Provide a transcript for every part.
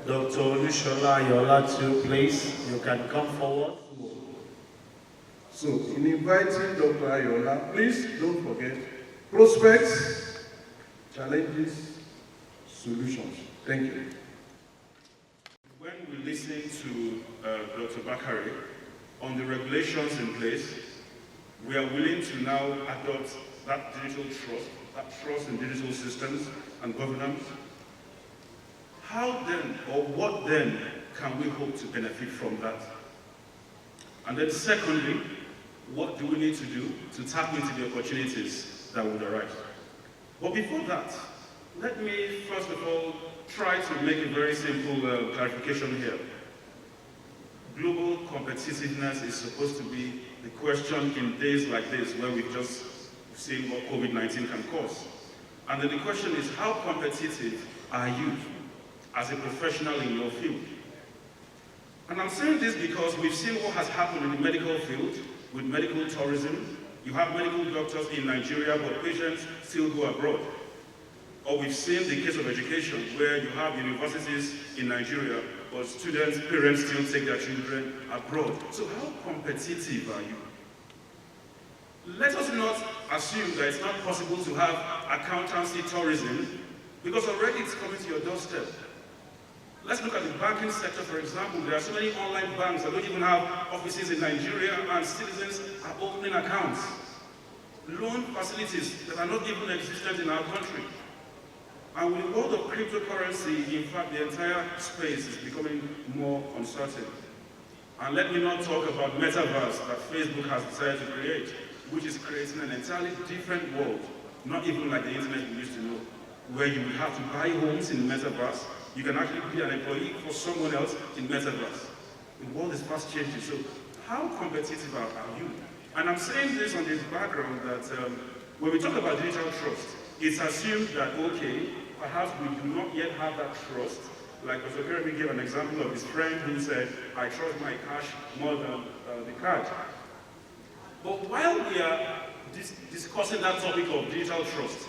Dr. Olusola, Ayoola, too, please. You can come forward. So, in inviting Dr. Ayoola, please don't forget prospects, challenges, solutions. Thank you. When we listen to Dr. Bakari on the regulations in place, we are willing to now adopt that digital trust, that trust in digital systems and governance. How then, or what then, can we hope to benefit from that? And then secondly, what do we need to do to tap into the opportunities that would arise? But before that, let me first of all try to make a very simple clarification here. Global competitiveness is supposed to be the question in days like this where we've just seen what COVID-19 can cause. And then the question is, how competitive are you as a professional in your field? And I'm saying this because we've seen what has happened in the medical field with medical tourism. You have medical doctors in Nigeria, but patients still go abroad. Or we've seen the case of education, where you have universities in Nigeria, but students, parents still take their children abroad. So how competitive are you? Let us not assume that it's not possible to have accountancy tourism, because already it's coming to your doorstep. Let's look at the banking sector, for example. There are so many online banks that don't even have offices in Nigeria, and citizens are opening accounts. Loan facilities that are not even existent in our country. And with the world of cryptocurrency, in fact, the entire space is becoming more uncertain. And let me not talk about metaverse that Facebook has decided to create, which is creating an entirely different world, not even like the internet we used to know, where you will have to buy homes in the metaverse. You can actually be an employee for someone else in metaverse. The world is fast changing, so how competitive are you? And I'm saying this on the background that when we talk about digital trust, it's assumed that, okay, perhaps we do not yet have that trust. Like Dr. Keremy gave an example of his friend who said, I trust my cash more than the card. But while we are discussing that topic of digital trust,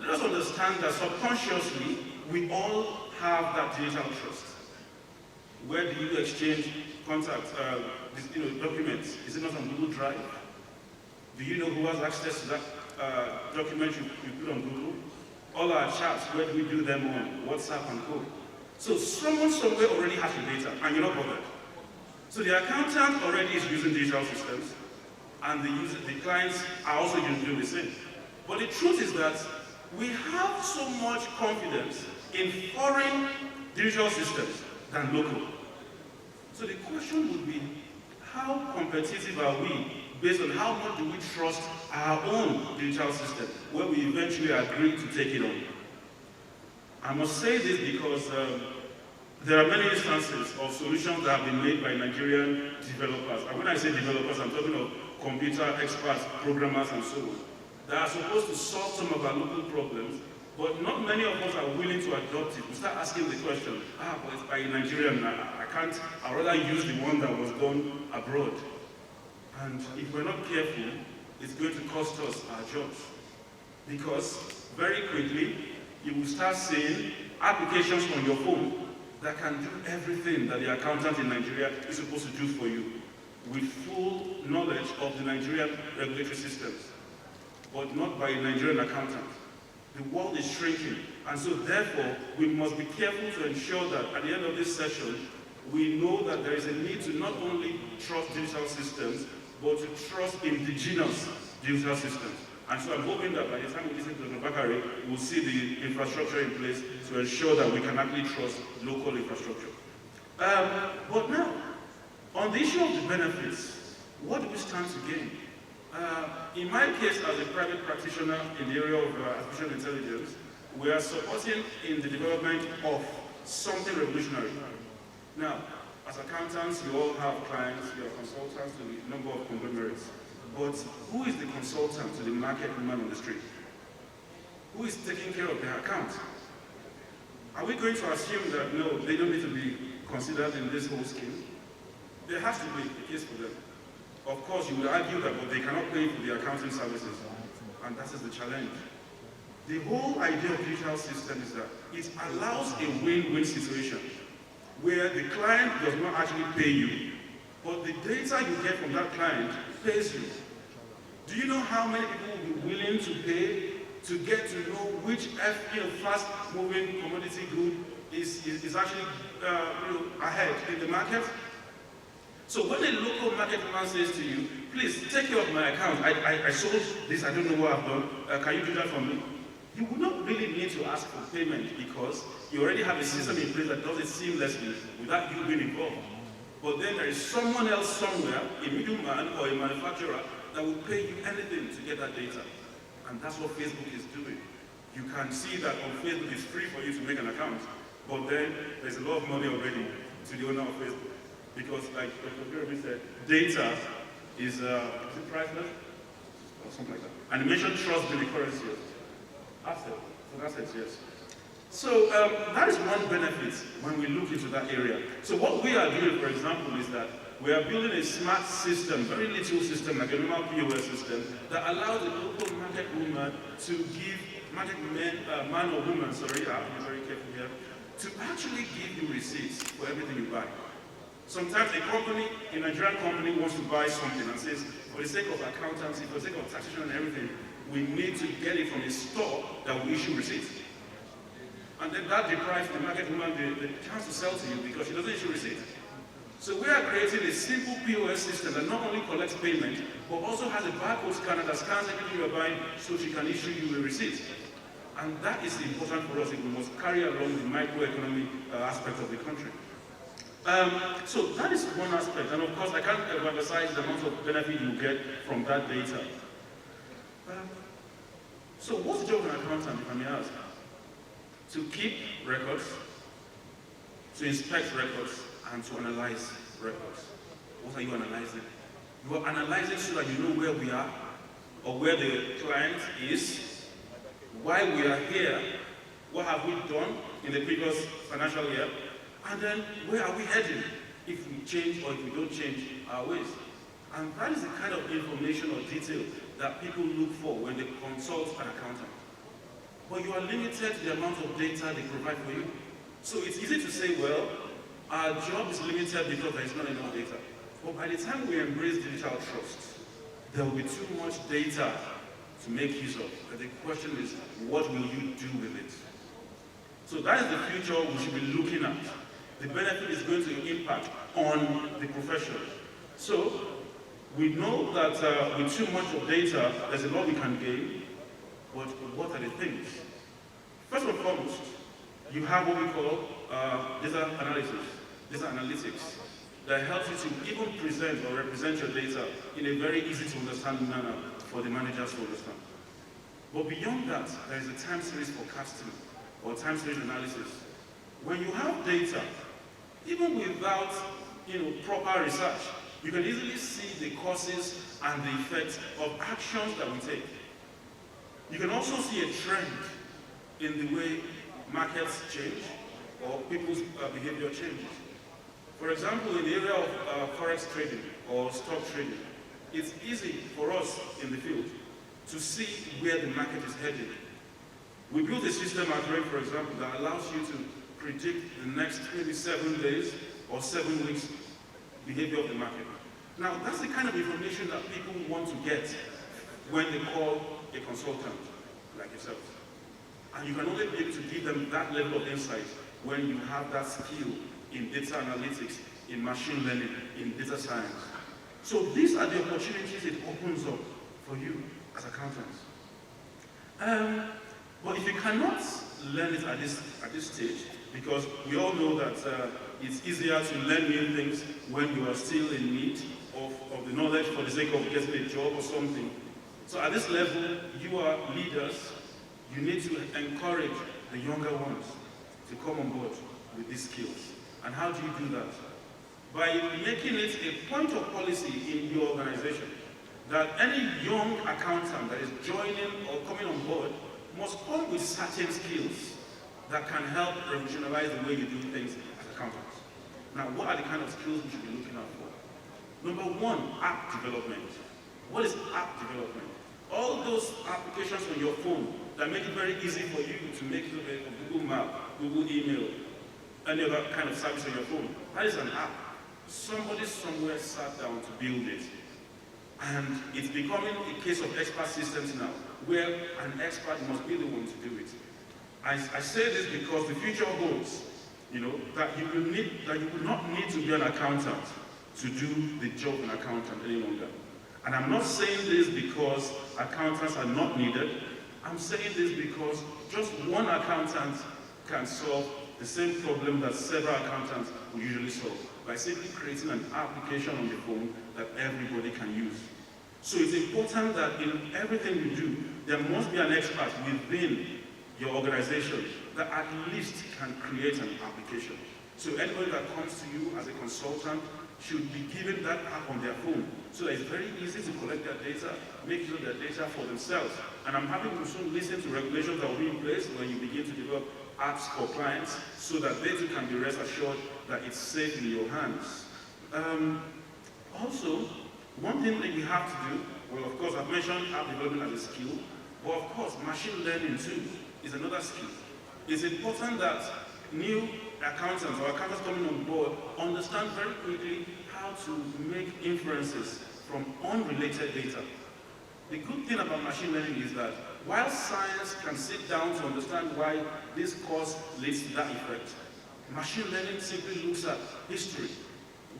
let us understand that subconsciously, we all have that digital trust. Where do you exchange contact, documents? Is it not on Google Drive? Do you know who has access to that document you put on Google? All our chats, where do we do them on? WhatsApp and co. So someone somewhere already has your data, and you're not bothered. So the accountant already is using digital systems, and the clients are also doing the same. But the truth is that we have so much confidence in foreign digital systems than local. So the question would be, how competitive are we based on how much do we trust our own digital system, where we eventually agree to take it on? I must say this because there are many instances of solutions that have been made by Nigerian developers. And when I say developers, I'm talking of computer experts, programmers, and so on, that are supposed to solve some of our local problems, but not many of us are willing to adopt it. We start asking the question, but it's by Nigerian, I'd rather use the one that was done abroad. And if we're not careful, it's going to cost us our jobs. Because very quickly, you will start seeing applications on your phone that can do everything that the accountant in Nigeria is supposed to do for you, with full knowledge of the Nigerian regulatory systems, but not by a Nigerian accountant. The world is shrinking, and so therefore, we must be careful to ensure that at the end of this session, we know that there is a need to not only trust digital systems, but to trust indigenous digital systems. And so I'm hoping that by the time we listen to Dr. Bakari, we'll see the infrastructure in place to ensure that we can actually trust local infrastructure. But now, on the issue of the benefits, what do we stand to gain? In my case, as a private practitioner in the area of artificial intelligence, we are supporting in the development of something revolutionary. Now, as accountants, you all have clients, you are consultants to a number of conglomerates. But who is the consultant to the market woman on the street? Who is taking care of their account? Are we going to assume that, no, they don't need to be considered in this whole scheme? There has to be a case for them. Of course, you would argue that, but they cannot pay for the accounting services. And that is the challenge. The whole idea of digital system is that it allows a win-win situation. where the client does not actually pay you, but the data you get from that client pays you. Do you know how many people will be willing to pay to get to know which fast-moving commodity good is actually ahead in the market? So when a local market woman says to you, please take care of my account, I sold this, I don't know what I've done, can you do that for me? You would not really need to ask for payment because you already have a system in place that does it seamlessly without you being involved. But then there is someone else somewhere, a middleman or a manufacturer, that will pay you anything to get that data. And that's what Facebook is doing. You can see that on Facebook it's free for you to make an account, but then there's a lot of money already to the owner of Facebook. Because like Dr. Jeremy said, data is it priceless? Or something like that. And he mentioned trust in the currency. Asset. So assets, yes. So that is one benefit when we look into that area. So what we are doing, for example, is that we are building a smart system, very little system, like a normal POS system, that allows the local market woman to give, man or woman, sorry, I have to be very careful here, to actually give you receipts for everything you buy. Sometimes a company, a Nigerian company wants to buy something and says, for the sake of accountancy, for the sake of taxation and everything, we need to get it from a store that will issue receipts. And then that deprives the market woman the chance to sell to you because she doesn't issue receipts. So we are creating a simple POS system that not only collects payment, but also has a barcode scanner that scans everything you're buying so she can issue you a receipt. And that is important for us if we must carry along the microeconomic aspect of the country. So that is one aspect, and of course I can't emphasize the amount of benefit you get from that data. So what's the job of an accountant, if I may ask? To keep records, to inspect records, and to analyze records. What are you analyzing? You are analyzing so that you know where we are, or where the client is, why we are here, what have we done in the previous financial year, and then where are we heading if we change or if we don't change our ways. And that is the kind of information or detail that people look for when they consult an accountant. But you are limited to the amount of data they provide for you. So it's easy to say, well, our job is limited because there is not enough data. But by the time we embrace digital trust, there will be too much data to make use of. But the question is, what will you do with it? So that is the future we should be looking at. The benefit is going to impact on the profession. So we know that with too much of data, there's a lot we can gain. But what are the things? First and foremost, you have what we call data analytics, that helps you to even present or represent your data in a very easy to understand manner for the managers to understand. But beyond that, there is a time series forecasting or time series analysis. When you have data, even without proper research, you can easily see the causes and the effects of actions that we take. You can also see a trend in the way markets change or people's behavior changes. For example, in the area of forex trading or stock trading, it's easy for us in the field to see where the market is heading. We built a system at REG, for example, that allows you to predict the next maybe 7 days or 7 weeks behavior of the market. Now, that's the kind of information that people want to get when they call a consultant like yourself. And you can only be able to give them that level of insight when you have that skill in data analytics, in machine learning, in data science. So these are the opportunities it opens up for you as accountants. But if you cannot learn it at this stage, because we all know that it's easier to learn new things when you are still in need of the knowledge for the sake of getting a job or something. So at this level, you are leaders. You need to encourage the younger ones to come on board with these skills. And how do you do that? By making it a point of policy in your organization that any young accountant that is joining or coming on board must come with certain skills that can help revolutionize the way you do things as accountants. Now, what are the kind of skills we should be looking out for? Number one, app development. What is app development? All those applications on your phone that make it very easy for you to make a Google Map, Google Email, any other kind of service on your phone. That is an app. Somebody somewhere sat down to build it. And it's becoming a case of expert systems now, where an expert must be the one to do it. I say this because the future holds, that you will not need to be an accountant to do the job of an accountant any longer. And I'm not saying this because accountants are not needed. I'm saying this because just one accountant can solve the same problem that several accountants will usually solve by simply creating an application on the phone that everybody can use. So it's important that in everything we do, there must be an expert within your organization that at least can create an application. So anybody that comes to you as a consultant should be given that app on their phone, so that it's very easy to collect their data, make use of their data for themselves. And I'm happy to soon listen to regulations that will be in place when you begin to develop apps for clients, so that they too can be rest assured that it's safe in your hands. Also, one thing that we have to do, well, of course, I've mentioned app development as a skill, but of course, machine learning too is another skill. It's important that new accountants or accountants coming on board understand very quickly how to make inferences from unrelated data. The good thing about machine learning is that while science can sit down to understand why this cause leads to that effect, machine learning simply looks at history.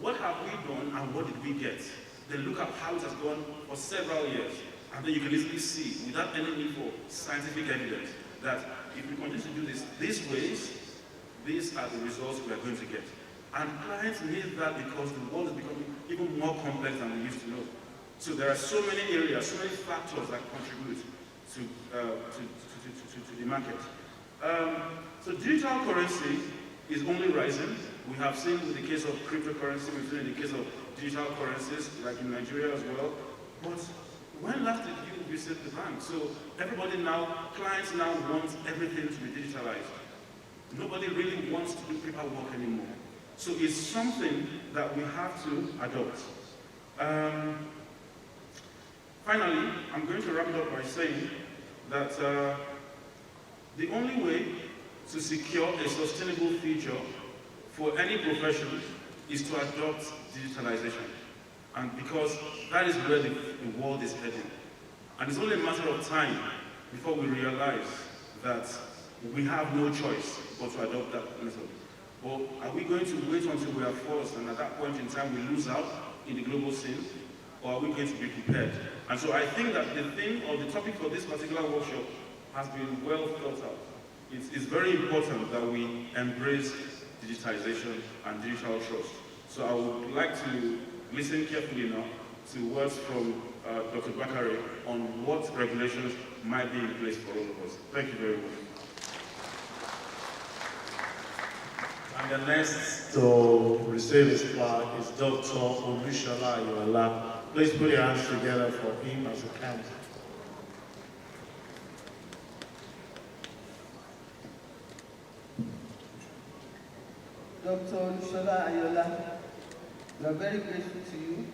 What have we done and what did we get? Then look at how it has gone for several years. And then you can easily see, without any need for scientific evidence, that if we continue to do this these ways, these are the results we are going to get. And clients need that because the world is becoming even more complex than we used to know. So there are so many areas, so many factors that contribute to the market. So digital currency is only rising. We have seen with the case of cryptocurrency, we've seen in the case of digital currencies, like in Nigeria as well. But when last did you visit the bank? So everybody now, clients now want everything to be digitalized. Nobody really wants to do paperwork anymore. So it's something that we have to adopt. Finally, I'm going to wrap it up by saying that the only way to secure a sustainable future for any profession is to adopt digitalization. And because that is where the world is heading. And it's only a matter of time before we realize that we have no choice but to adopt that method. Or are we going to wait until we are forced and at that point in time we lose out in the global scene? Or are we going to be prepared? And so I think that the thing or the topic for this particular workshop has been well thought out. It's very important that we embrace digitization and digital trust. So I would like to listen carefully now to words from Dr. Bakare on what regulations might be in place for all of us. Thank you very much. And the next to receive his plaque is Dr. Olusola Ayoola. Please put your hands together for him as a council. Dr. Olusola Ayoola, we are very grateful to you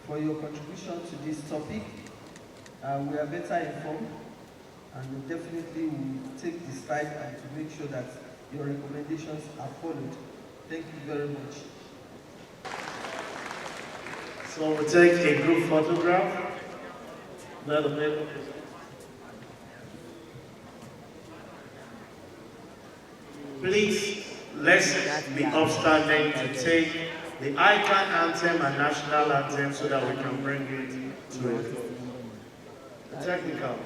for your contribution to this topic. We are better informed, and we definitely will take this time and to make sure that your recommendations are followed. Thank you very much. So we'll take a group photograph. Let the paper. Please, let's be upstanding to take the ICAN anthem and national anthem so that we can bring it to a close. The technical.